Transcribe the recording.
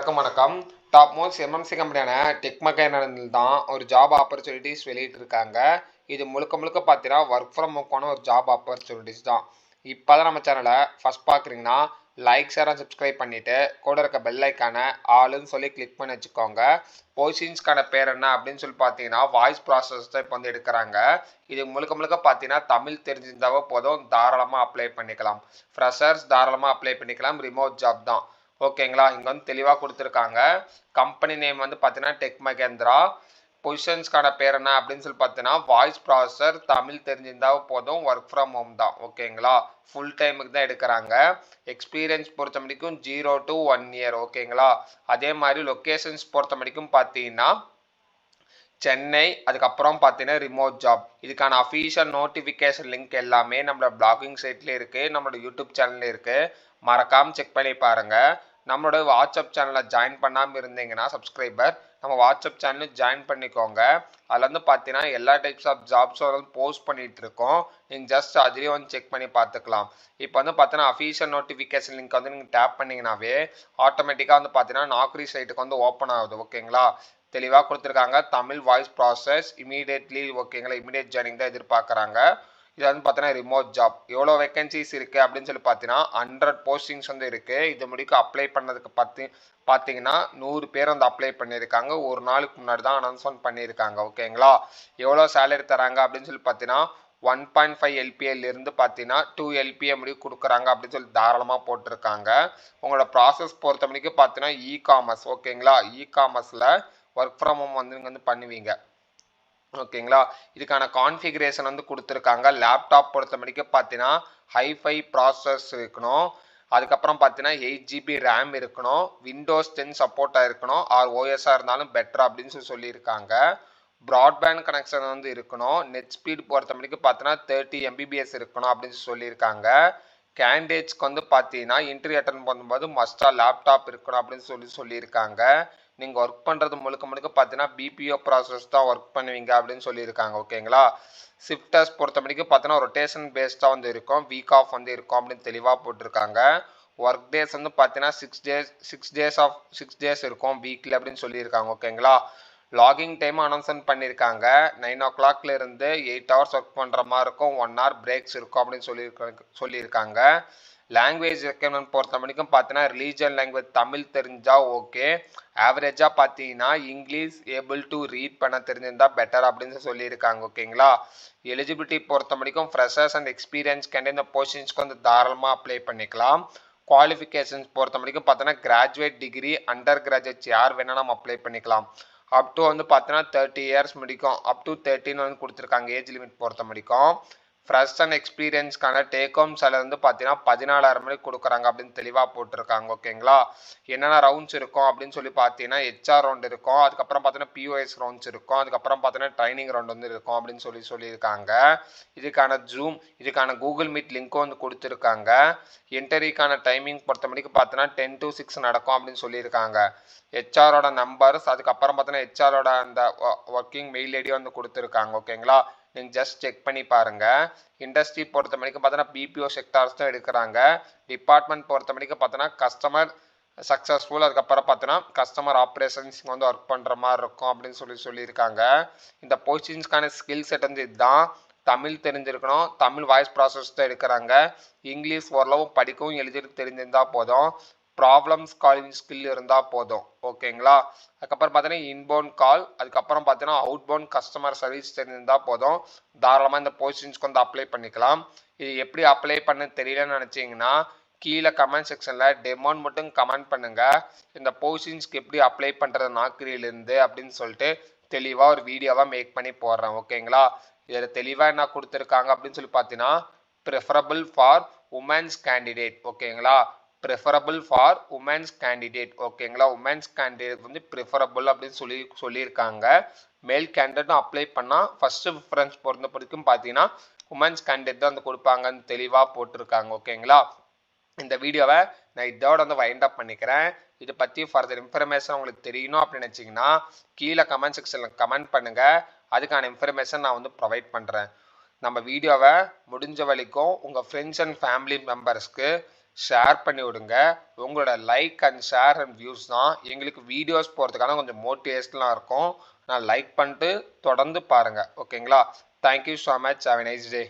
எல்லாருக்கும் வணக்கம். Top most MNC கம்பெனியான டெக்மகேனில் தான் ஒரு ஜாப் ஆப்பர்ச்சுனிட்டிஸ் வெளியிட்டிருக்காங்க. இது முழுக்க முழுக்க பார்த்தீங்கன்னா ஒர்க் ஃப்ரம் ஹோம்க்கான ஒரு ஜாப் ஆப்பர்ச்சுனிட்டிஸ் தான். இப்போ தான் நம்ம சேனலை ஃபஸ்ட் பார்க்குறீங்கன்னா லைக் ஷேர் அண்ட் சப்ஸ்கிரைப் பண்ணிவிட்டு கூட இருக்க பெல் ஐக்கானை ஆளுன்னு சொல்லி கிளிக் பண்ணி வச்சுக்கோங்க. பொசிஷன்ஸ்க்கான பேர் என்ன அப்படின்னு சொல்லி பார்த்தீங்கன்னா வாய்ஸ் ப்ராசஸ் தான் இப்போ வந்து எடுக்கிறாங்க. இது முழுக்க முழுக்க பார்த்தீங்கன்னா தமிழ் தெரிஞ்சிருந்தாவோ போதும், தாராளமாக அப்ளை பண்ணிக்கலாம். ஃப்ரெஷர்ஸ் தாராளமாக அப்ளை பண்ணிக்கலாம். ரிமோட் ஜாப் தான். ஓகேங்களா, இங்கே வந்து தெளிவாக கொடுத்துருக்காங்க. கம்பெனி நேம் வந்து பார்த்தீங்கன்னா டெக் மகேந்திரா. பொசிஷன்ஸ்க்கான பேர் என்ன அப்படின்னு சொல்லி பார்த்தீங்கன்னா வாய்ஸ் ப்ராசஸர், தமிழ் தெரிஞ்சிருந்தால் போதும், ஒர்க் ஃப்ரம் ஹோம் தான். ஓகேங்களா, ஃபுல் டைமுக்கு தான் எடுக்கிறாங்க. எக்ஸ்பீரியன்ஸ் பொறுத்த வரைக்கும் 0 to 1 year. ஓகேங்களா, அதே மாதிரி லொக்கேஷன்ஸ் பொறுத்த வரைக்கும் பார்த்தீங்கன்னா சென்னை, அதுக்கப்புறம் பார்த்தீங்கன்னா ரிமோட் ஜாப். இதுக்கான அஃபீஷியல் நோட்டிஃபிகேஷன் லிங்க் எல்லாமே நம்மளோட பிளாகிங் சைட்லேயே இருக்குது, நம்மளோட யூடியூப் சேனல்லே இருக்குது. மறக்காமல் செக் பண்ணி பாருங்கள். நம்மளோட வாட்ஸ்அப் சேனலில் ஜாயின் பண்ணாமல் இருந்தீங்கன்னா சப்ஸ்கிரைபர் நம்ம வாட்ஸ்அப் சேனலில் ஜாயின் பண்ணிக்கோங்க. அதில் வந்து பார்த்தீங்கன்னா எல்லா டைப்ஸ் ஆஃப் ஜாப்ஸும் வந்து போஸ்ட் பண்ணிகிட்டு இருக்கோம். நீங்கள் ஜஸ்ட் அதுலேயும் வந்து செக் பண்ணி பார்த்துக்கலாம். இப்போ வந்து பார்த்தீங்கன்னா அஃபீஷியல் நோட்டிஃபிகேஷன் லிங்க் வந்து நீங்கள் டேப் பண்ணிங்கனாவே ஆட்டோமேட்டிக்காக வந்து பார்த்தீங்கன்னா நாக்ரி சைட்டுக்கு வந்து ஓப்பன் ஆகுது. ஓகேங்களா, தெளிவாக கொடுத்துருக்காங்க. Tamil voice process immediately. ஓகேங்களா, இமீடியட் ஜாயினிங் தான் எதிர்பார்க்குறாங்க. இது வந்து பார்த்தீங்கன்னா ரிமோட் ஜாப். எவ்வளோ வேகன்சிஸ் இருக்குது அப்படின்னு சொல்லி பார்த்தீங்கன்னா 100 போஸ்டிங்ஸ் வந்து இருக்குது. இது முடிக்க அப்ளை பண்ணதுக்கு பார்த்தீங்கன்னா 100 பேர் வந்து அப்ளை பண்ணியிருக்காங்க. ஒரு நாளுக்கு முன்னாடி தான் அனௌன்ஸ்மெண்ட் பண்ணியிருக்காங்க. ஓகேங்களா, எவ்வளோ சேலரி தராங்க அப்படின்னு சொல்லி பார்த்தீங்கன்னா 1.5 LPA பார்த்தீங்கன்னா 2 LPA முடிவு கொடுக்குறாங்க அப்படின்னு சொல்லி தாராளமாக போட்டிருக்காங்க. உங்களோட ப்ராசஸ் பொறுத்த வரைக்கும் பார்த்தீங்கன்னா இ-காமர்ஸ். ஓகேங்களா, இ-காமர்ஸில் ஒர்க் ஃப்ரம் ஹோம் வந்து நீங்கள் வந்து பண்ணுவீங்க. ஓகேங்களா, இதுக்கான கான்ஃபிகரேஷன் வந்து கொடுத்துருக்காங்க. லேப்டாப் பொறுத்த வரைக்கும் பார்த்தீங்கன்னா ஹைஃபை ப்ராசஸ் இருக்கணும். அதுக்கப்புறம் பார்த்தீங்கன்னா 8 GB ரேம் இருக்கணும். விண்டோஸ் 10 சப்போர்ட்டாக இருக்கணும். OSஆர் இருந்தாலும் பெட்டர் அப்படின்னு சொல்லியிருக்காங்க. ப்ராட்பேண்ட் கனெக்ஷன் வந்து இருக்கணும். நெட் ஸ்பீட் பொறுத்த வரைக்கும் பார்த்தீங்கன்னா 30 Mbps இருக்கணும் அப்படின்னு சொல்லியிருக்காங்க. கேண்டிடேட்ஸ்க்கு வந்து பார்த்தீங்கன்னா இன்டர்வியூ அட்டன் பண்ணும்போது மஸ்ட்டாக லேப்டாப் இருக்கணும் அப்படின்னு சொல்லியிருக்காங்க. நீங்கள் ஒர்க் பண்ணுறது முழுக்க பார்த்தீங்கன்னா பிபிஓ ப்ராசஸ் தான் ஒர்க் பண்ணுவீங்க அப்படின்னு சொல்லியிருக்காங்க. ஓகேங்களா, ஷிஃப்டர்ஸ் பொறுத்த வரைக்கும் பார்த்தீங்கன்னா ரொட்டேஷன் பேஸ்டாக வந்து இருக்கும். வீக் ஆஃப் வந்து இருக்கும் அப்படின்னு தெளிவாக போட்டிருக்காங்க. ஒர்க் டேஸ் வந்து பார்த்தீங்கன்னா 6 டேஸ் இருக்கும் வீக்லி அப்படின்னு சொல்லியிருக்காங்க. ஓகேங்களா, லாகிங் டைம் அனௌன்ஸ்மெண்ட் பண்ணியிருக்காங்க. 9 o'clock இருந்து 8 hours ஒர்க் பண்ணுற மாதிரி இருக்கும். 1 hour பிரேக்ஸ் இருக்கும் அப்படின்னு சொல்லியிருக்காங்க. லாங்குவேஜ் ரெக்யர்மெண்ட் பொறுத்த வரைக்கும் பார்த்தீங்கன்னா ரிலீஜியன் லாங்குவேஜ் தமிழ் தெரிஞ்சால் ஓகே. ஆவரேஜாக பார்த்தீங்கன்னா இங்கிலீஷ் ஏபிள் டு ரீட் பண்ண தெரிஞ்சிருந்தால் பெட்டர் அப்படின்னு சொல்லியிருக்காங்க. ஓகேங்களா, எலிஜிபிலிட்டி பொறுத்த வரைக்கும் ஃப்ரெஷர்ஸ் அண்ட் எக்ஸ்பீரியன்ஸ் கேண்டிடேட் இந்த பொசிஷன்ஸ்க்கு வந்து தாராளமாக அப்ளை பண்ணிக்கலாம். குவாலிஃபிகேஷன்ஸ் பொறுத்த வரைக்கும் பார்த்தீங்கன்னா கிராஜுவேட் டிகிரி, அண்டர் கிராஜுவேட்ஸ் யார் வேணால் நம்ம அப்ளை பண்ணிக்கலாம். அப் டு வந்து பார்த்தீங்கன்னா 30 years முடிக்கும். அப் டு 13 வந்து கொடுத்துருக்காங்க ஏஜ் லிமிட் பொறுத்த வரைக்கும். ஃப்ரெஷ் அண்ட் எக்ஸ்பீரியன்ஸ்க்கான டேக் ஹோம் சேலரி வந்து பார்த்தீங்கன்னா 14,000 மணிக்கு கொடுக்குறாங்க அப்படின்னு தெளிவாக போட்டிருக்காங்க. ஓகேங்களா, என்னென்ன ரவுண்ட்ஸ் இருக்கும் அப்படின்னு சொல்லி பார்த்தீங்கன்னா HR ரவுண்ட் இருக்கும். அதுக்கப்புறம் பார்த்தீங்கன்னா POS ரவுண்ட்ஸ் இருக்கும். அதுக்கப்புறம் பார்த்தீங்கன்னா ட்ரைனிங் ரவுண்ட் வந்து இருக்கும் அப்படின்னு சொல்லியிருக்காங்க. இதுக்கான கூகுள் மீட் லிங்க்கும் வந்து கொடுத்துருக்காங்க. இன்டர்வியூக்கான டைமிங் பொறுத்த வரைக்கும் பார்த்தீங்கன்னா 10 to 6 நடக்கும் அப்படின்னு சொல்லியிருக்காங்க. HRோட நம்பர்ஸ், அதுக்கப்புறம் பார்த்தீங்கன்னா HRோட அந்த ஒர்க்கிங் மெயில் ஐடி வந்து கொடுத்துருக்காங்க. ஓகேங்களா, நீங்கள் ஜஸ்ட் செக் பண்ணி பாருங்கள். இண்டஸ்ட்ரி பொறுத்த வரைக்கும் பார்த்தீங்கன்னா BPO செக்டார்ஸ் தான் எடுக்கிறாங்க. டிபார்ட்மெண்ட் பொறுத்த வரைக்கும் பார்த்தீங்கன்னா கஸ்டமர் சக்ஸஸ்ஃபுல், அதுக்கப்புறம் பார்த்தீங்கன்னா கஸ்டமர் ஆப்ரேஷன்ஸ் வந்து ஒர்க் பண்ணுற மாதிரி இருக்கும் அப்படின்னு சொல்லியிருக்காங்க. இந்த பொசிஷன்ஸ்க்கான ஸ்கில் செட் வந்து இதுதான். தமிழ் தெரிஞ்சிருக்கணும். தமிழ் வாய்ஸ் ப்ராசஸ் தான் எடுக்கிறாங்க. இங்கிலீஷ் ஓரளவு படிக்கவும் எழுதிட்டு தெரிஞ்சிருந்தால் போதும். ப்ராப்ளம்ஸ் காலிங் ஸ்கில் இருந்தால் போதும். ஓகேங்களா, அதுக்கப்புறம் பார்த்தீங்கன்னா இன்பவுண்ட் கால், அதுக்கப்புறம் பார்த்தீங்கன்னா அவுட்பவுண்ட் கஸ்டமர் சர்வீஸ் தெரிஞ்சிருந்தால் போதும். தாராளமாக இந்த பொசிஷன்ஸ்க்கு வந்து அப்ளை பண்ணிக்கலாம். இது எப்படி அப்ளை பண்ண தெரியலன்னு நினச்சிங்கன்னா கீழே கமெண்ட் செக்ஷனில் டெமோன்னு மட்டும் கமெண்ட் பண்ணுங்கள். இந்த பொசிஷன்ஸ்க்கு எப்படி அப்ளை பண்ணுறது நாக்ரியிலேருந்து அப்படின்னு சொல்லிட்டு தெளிவாக ஒரு வீடியோவாக மேக் பண்ணி போடுறேன். ஓகேங்களா, இதில் தெளிவாக என்ன கொடுத்துருக்காங்க அப்படின்னு சொல்லி பார்த்தீங்கன்னா ப்ரிஃபரபிள் ஃபார் உமன்ஸ் கேண்டிடேட். ஓகேங்களா, ப்ரிஃபரபிள் ஃபார் உமன்ஸ் கேண்டிடேட். ஓகேங்களா, உமன்ஸ் கேண்டிடேட் வந்து ப்ரிஃபரபிள் அப்படின்னு சொல்லியிருக்காங்க. மேல் கேண்டிடேட்டும் அப்ளை பண்ணால் ஃபஸ்ட்டு ப்ரிஃபரன்ஸ் பொறுத்த வரைக்கும் பார்த்தீங்கன்னா உமன்ஸ் கேண்டிடேட் தான் வந்து கொடுப்பாங்கன்னு தெளிவாக போட்டிருக்காங்க. ஓகேங்களா, இந்த வீடியோவை நான் இதோட வந்து வைண்ட் அப் பண்ணிக்கிறேன். இதை பற்றி ஃபர்தர் இன்ஃபர்மேஷன் உங்களுக்கு தெரியணும் அப்படின்னு நினச்சிங்கன்னா கீழே கமெண்ட் செக்ஷனில் கமெண்ட் பண்ணுங்கள். அதுக்கான இன்ஃபர்மேஷன் நான் வந்து ப்ரொவைட் பண்ணுறேன். நம்ம வீடியோவை முடிஞ்ச வரைக்கும் உங்கள் ஃப்ரெண்ட்ஸ் அண்ட் ஃபேமிலி மெம்பர்ஸ்க்கு ஷேர் பண்ணி விடுங்க. உங்களோட like and share and views தான் எங்களுக்கு வீடியோஸ் போகிறதுக்கான கொஞ்சம் மோட்டிவேஷனலாக இருக்கும். நான் லைக் பண்ணிட்டு தொடர்ந்து பாருங்கள். ஓகேங்களா? Thank you so much. Have a nice day.